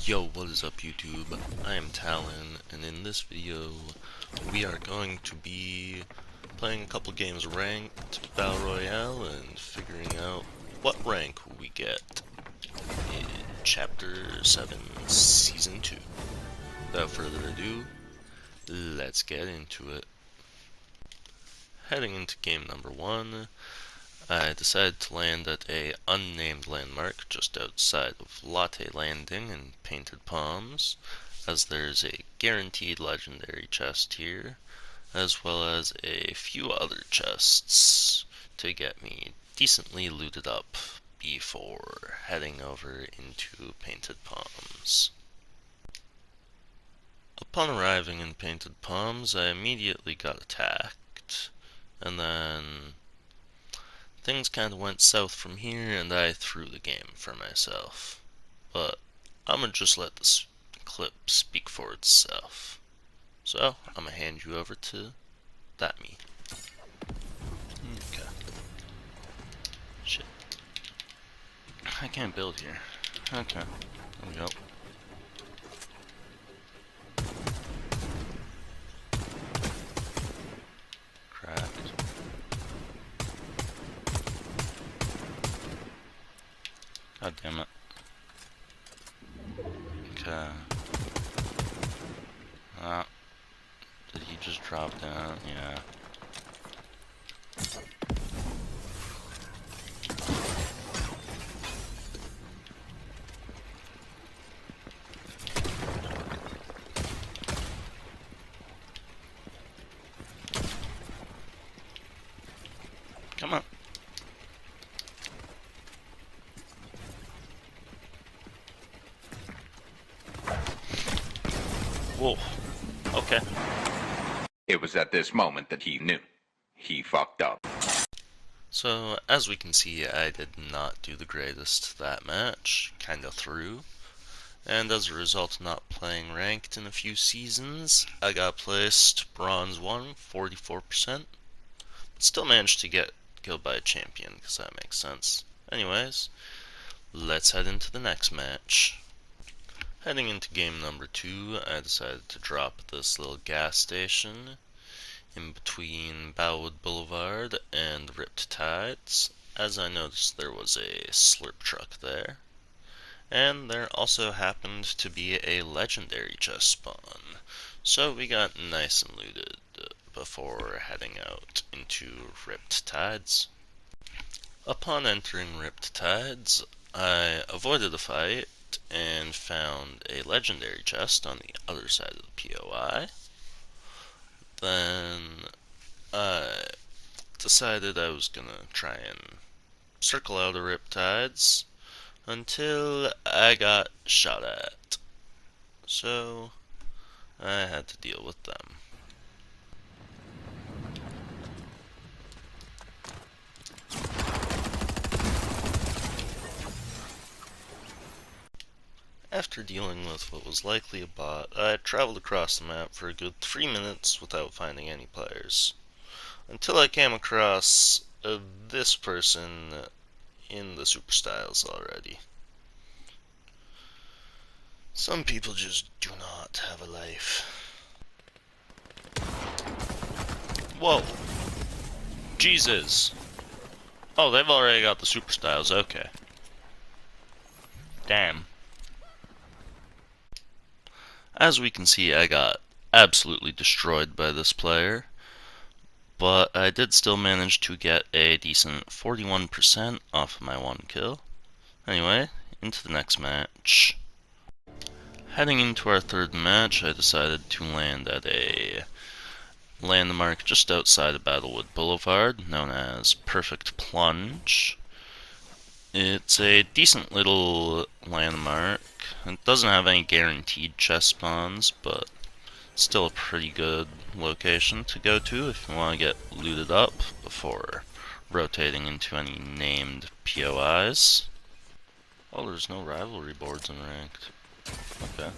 Yo, what is up YouTube? I am Talon, and in this video, we are going to be playing a couple games of ranked Battle Royale and figuring out what rank we get in Chapter 7, Season 2. Without further ado, let's get into it. Heading into game number 1, I decided to land at a unnamed landmark just outside of Latte Landing in Painted Palms, as there's a guaranteed legendary chest here, as well as a few other chests to get me decently looted up before heading over into Painted Palms. Upon arriving in Painted Palms, I immediately got attacked, and then things kind of went south from here, and I threw the game for myself. But I'm gonna just let this clip speak for itself. So, I'm gonna hand you over to that me. Okay. Shit. I can't build here. Okay. There we go. Cracked. God damn it. Okay. Did he just drop down? Yeah. Come on. Whoa. Okay. It was at this moment that he knew. He fucked up. So, as we can see, I did not do the greatest that match, kinda threw. And as a result of not playing ranked in a few seasons, I got placed Bronze 1, 44%, but still managed to get killed by a champion, because that makes sense. Anyways, let's head into the next match. Heading into game number 2, I decided to drop this little gas station in between Bellwood Boulevard and Ripped Tides, as I noticed there was a slurp truck there. And there also happened to be a legendary chest spawn, so we got nice and looted before heading out into Ripped Tides. Upon entering Ripped Tides, I avoided a fight and found a legendary chest on the other side of the POI. Then I decided I was gonna try and circle out of Ripped Tides until I got shot at. So I had to deal with them. After dealing with what was likely a bot, I traveled across the map for a good 3 minutes without finding any players, until I came across this person in the super styles already. Some people just do not have a life. Whoa! Jesus! Oh, they've already got the super styles, okay. Damn. As we can see, I got absolutely destroyed by this player, but I did still manage to get a decent 41% off of my one kill. Anyway, into the next match. Heading into our third match, I decided to land at a landmark just outside of Battlewood Boulevard, known as Perfect Plunge. It's a decent little landmark. It doesn't have any guaranteed chest spawns, but still a pretty good location to go to if you want to get looted up before rotating into any named POIs. Oh, there's no rivalry boards in ranked. Okay.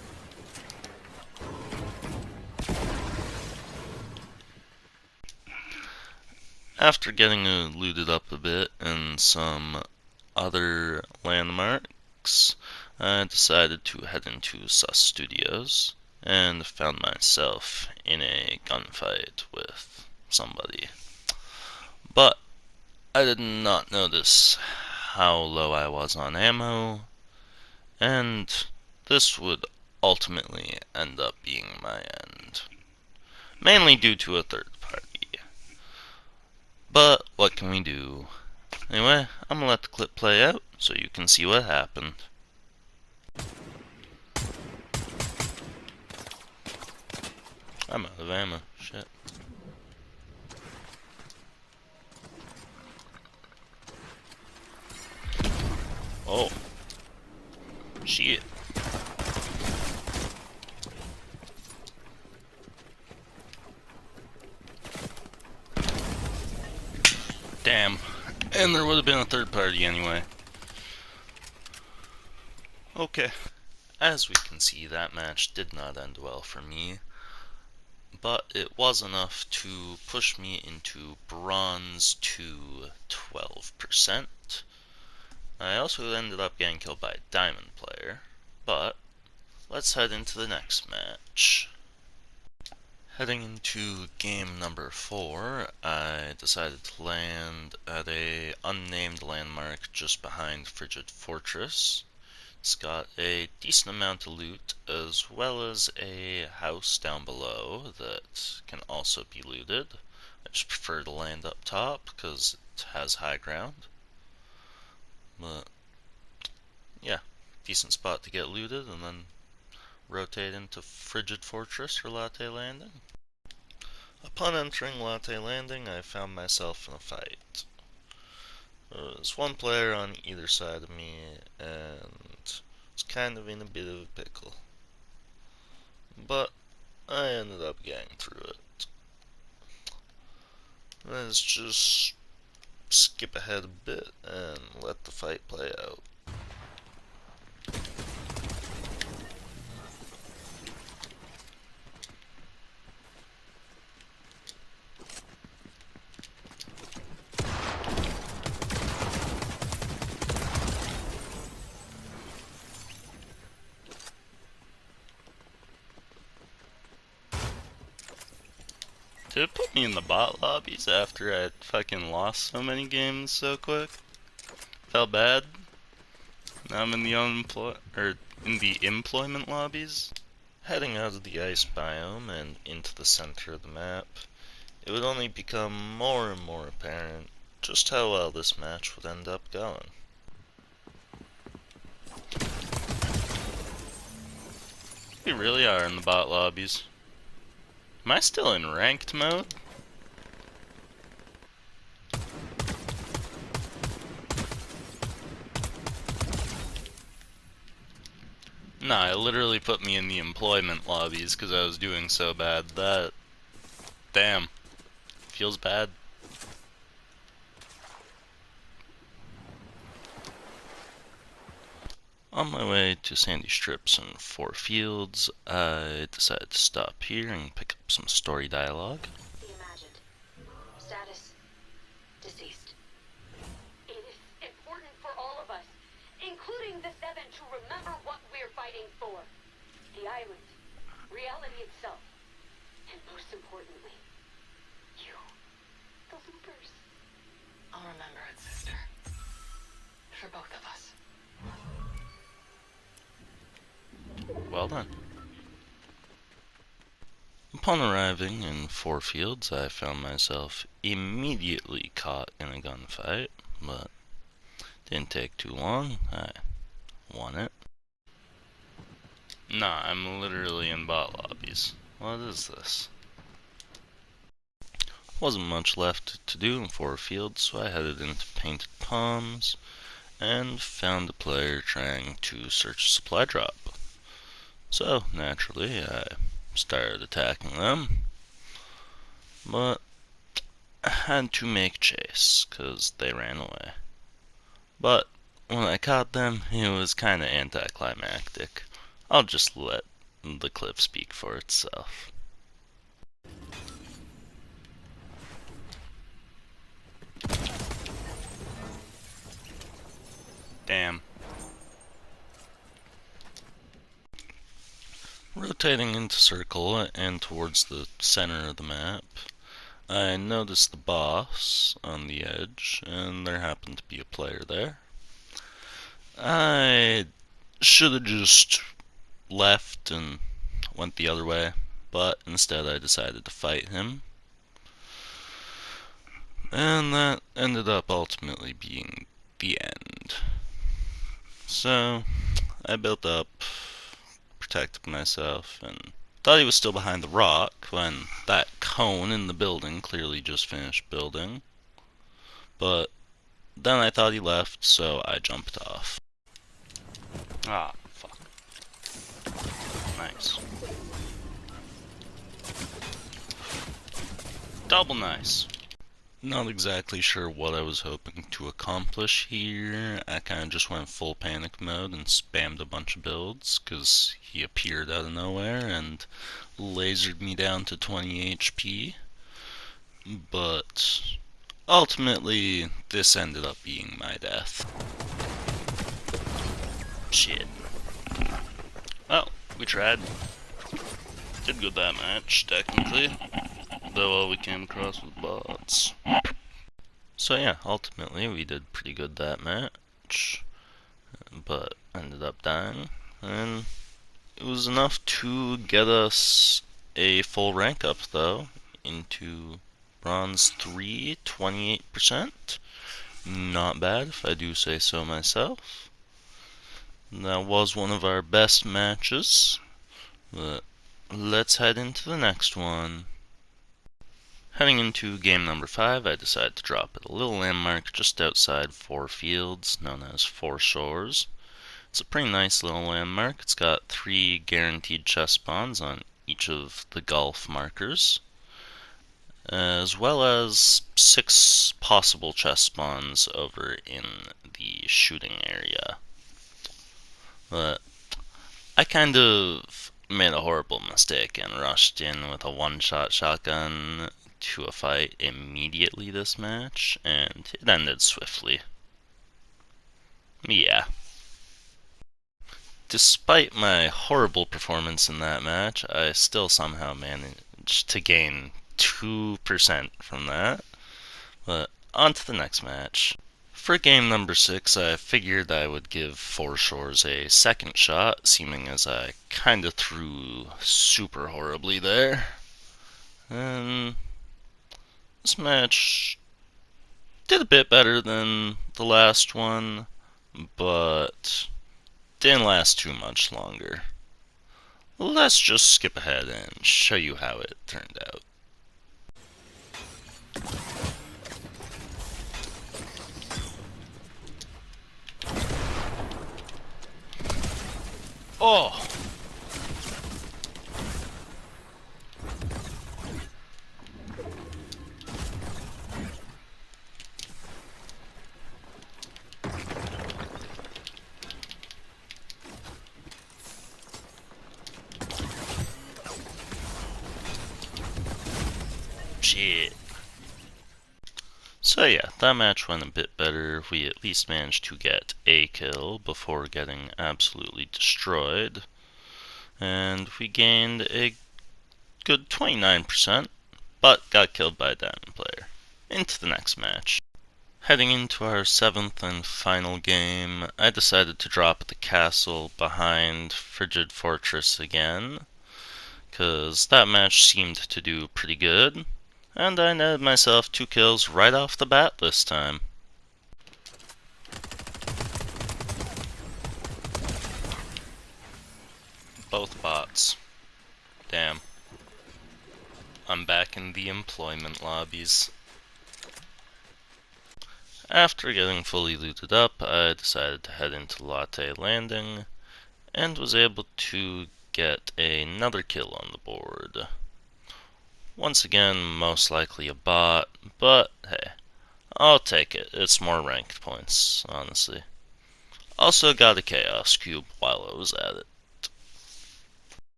After getting looted up a bit in some other landmarks, I decided to head into C7S Studios and found myself in a gunfight with somebody. But I did not notice how low I was on ammo, and this would ultimately end up being my end. Mainly due to a third party. But what can we do? Anyway, I'm gonna let the clip play out so you can see what happened. I'm out of ammo. Shit. Oh. Shit. Damn. And there would have been a third party anyway. Okay. As we can see, that match did not end well for me, but it was enough to push me into bronze to 12%. I also ended up getting killed by a diamond player, but let's head into the next match. Heading into game number 4, I decided to land at a unnamed landmark just behind Frigid Fortress. It's got a decent amount of loot, as well as a house down below that can also be looted. I just prefer to land up top because it has high ground. But yeah, decent spot to get looted and then rotate into Frigid Fortress or Latte Landing. Upon entering Latte Landing, I found myself in a fight. There was one player on either side of me, and was kind of in a bit of a pickle. But I ended up getting through it. Let's just skip ahead a bit and let the fight play out. Did it put me in the bot lobbies after I fucking lost so many games so quick? Felt bad. Now I'm in the in the employment lobbies. Heading out of the ice biome and into the center of the map, it would only become more and more apparent just how well this match would end up going. We really are in the bot lobbies. Am I still in ranked mode? Nah, it literally put me in the employment lobbies because I was doing so bad. That... damn. Feels bad. On my way to Sandy Strips and Four Fields, I decided to stop here and pick up some story dialogue. The imagined. Status deceased. It is important for all of us, including the Seven, to remember what we're fighting for. The island, reality itself, and most importantly, you, the loopers. I'll remember it, sister. For both of us. Well done. Upon arriving in Four Fields, I found myself immediately caught in a gunfight, but didn't take too long. I won it. Nah, I'm literally in bot lobbies. What is this? Wasn't much left to do in Four Fields, so I headed into Painted Palms and found a player trying to search a supply drop. So, naturally, I started attacking them, but I had to make chase, because they ran away. But when I caught them, it was kinda anticlimactic. I'll just let the clip speak for itself. Damn. Rotating into circle and towards the center of the map, I noticed the boss on the edge, and there happened to be a player there. I should have just left and went the other way, but instead I decided to fight him. And that ended up ultimately being the end. So, I built up, protected myself, and thought he was still behind the rock when that cone in the building clearly just finished building. But then I thought he left, so I jumped off. Ah, fuck. Nice. Double nice. Not exactly sure what I was hoping to accomplish here. I kind of just went full panic mode and spammed a bunch of builds, because he appeared out of nowhere and lasered me down to 20 HP. But ultimately, this ended up being my death. Shit. Well, we tried. Did good that match, technically. Though all we came across was bots. So yeah, ultimately we did pretty good that match. But ended up dying. And it was enough to get us a full rank up, though, into Bronze 3, 28%. Not bad, if I do say so myself. That was one of our best matches. But let's head into the next one. Heading into game number 5, I decided to drop at a little landmark just outside Four Fields, known as Four Shores. It's a pretty nice little landmark. It's got 3 guaranteed chest spawns on each of the golf markers, as well as 6 possible chest spawns over in the shooting area. But I kind of made a horrible mistake and rushed in with a one-shot shotgun to a fight immediately this match, and it ended swiftly. Yeah. Despite my horrible performance in that match, I still somehow managed to gain 2% from that. But on to the next match. For game number 6, I figured I would give Four Shores a second shot, seeming as I kinda threw super horribly there. And this match did a bit better than the last one, but didn't last too much longer. Let's just skip ahead and show you how it turned out. Oh! Shit. So yeah, that match went a bit better. We at least managed to get a kill before getting absolutely destroyed. And we gained a good 29%, but got killed by a diamond player. Into the next match. Heading into our 7th and final game, I decided to drop at the castle behind Frigid Fortress again, cause that match seemed to do pretty good, and I netted myself 2 kills right off the bat this time. Both bots. Damn. I'm back in the employment lobbies. After getting fully looted up, I decided to head into Latte Landing, and was able to get another kill on the board. Once again, most likely a bot, but hey, I'll take it. It's more ranked points, honestly. Also got a Chaos Cube while I was at it.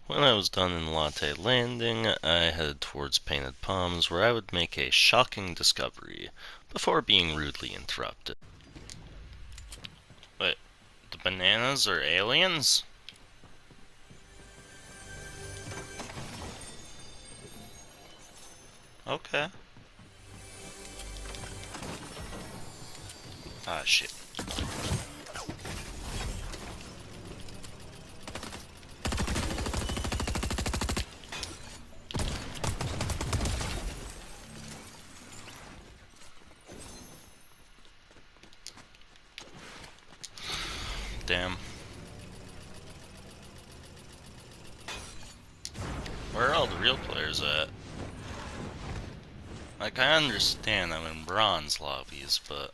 When I was done in Latte Landing, I headed towards Painted Palms, where I would make a shocking discovery before being rudely interrupted. Wait, the bananas are aliens? Okay. Ah, shit. Damn. Where are all the real players at? Like, I understand I'm in bronze lobbies, but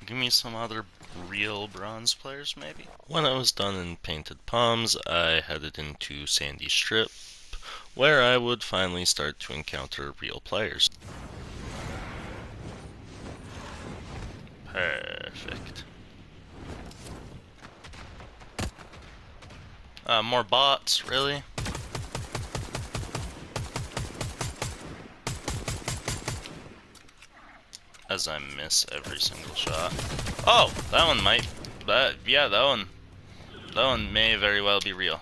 give me some other real bronze players, maybe? When I was done in Painted Palms, I headed into Sandy Strip, where I would finally start to encounter real players. Perfect. More bots, really? As I miss every single shot. Oh, that one might. Yeah, that one may very well be real.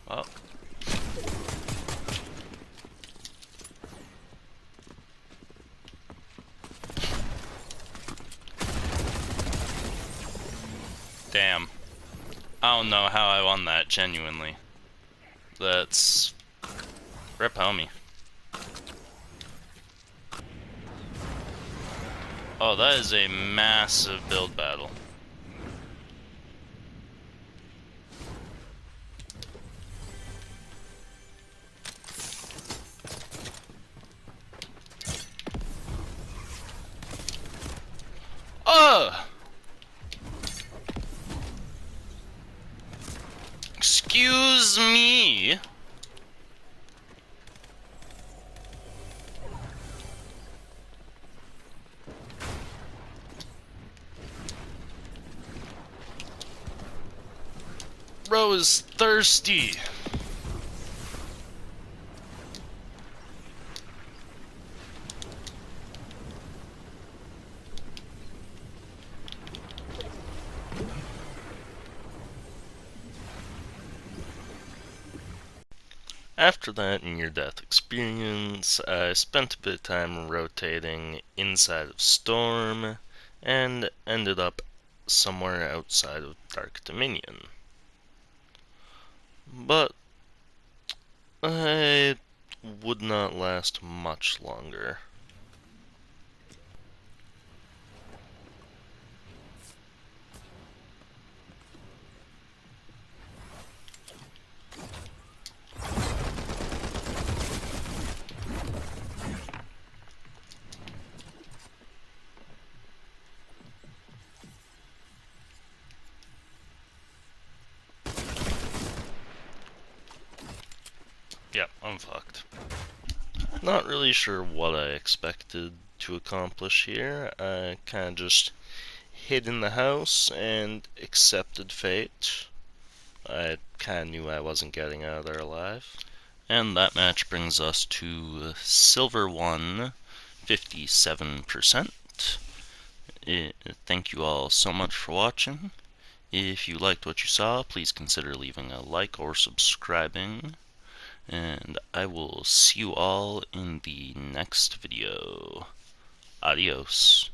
Oh. Damn. I don't know how I won that, genuinely. That's... Rip homie. Oh, that is a massive build battle. Oh! Excuse me? Bro is thirsty. After that near-death experience, I spent a bit of time rotating inside of Storm, and ended up somewhere outside of Dark Dominion. But I would not last much longer. Yep, I'm fucked. Not really sure what I expected to accomplish here. I kinda just hid in the house and accepted fate. I kinda knew I wasn't getting out of there alive. And that match brings us to Silver 1, 57%. Thank you all so much for watching. If you liked what you saw, please consider leaving a like or subscribing. And I will see you all in the next video. Adios.